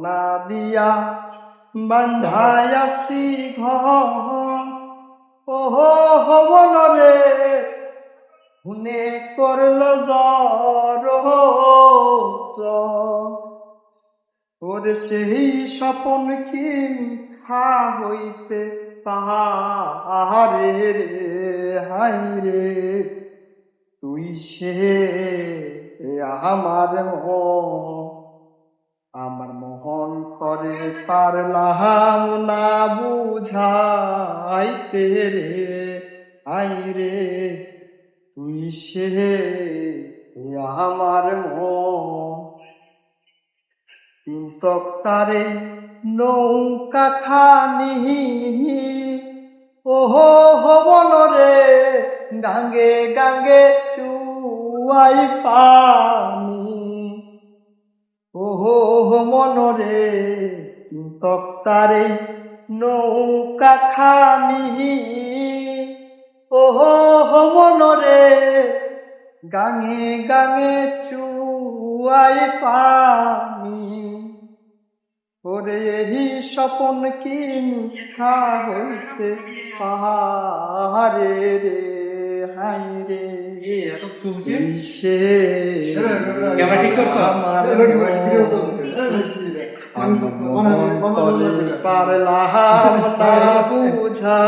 সোনা দিয়া বান্ধায়াছি ঘর ওহো হবন রে শুনে করল জ্বর ওর সেই স্বপন কি মিথ্যা হইতে পাহাড়ে রে হাই রে তুই সে আমার আমার মোহন করে পারলাম না বুঝাইতে রে আই রে তুই সে আমার তিন তক্তারে নৌকা খানি ওহো হবন রে গাঙ্গে গাঙ্গে চুয়াই পানি ওহো মন রে তিন তক্তারে নৌকা খানি ওহো মন রে গাঙে গাঙে চুয়াই পানি ওরে এই স্বপন কি মিথ্যা হইতে পাহাড়ে রে হাই রে সে পারলাম না বুঝা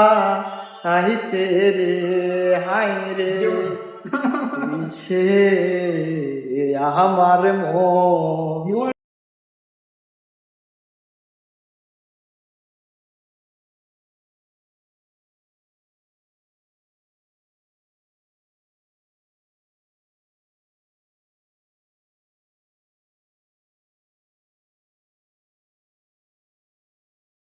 সাহিতে রে হাই রে সে আমার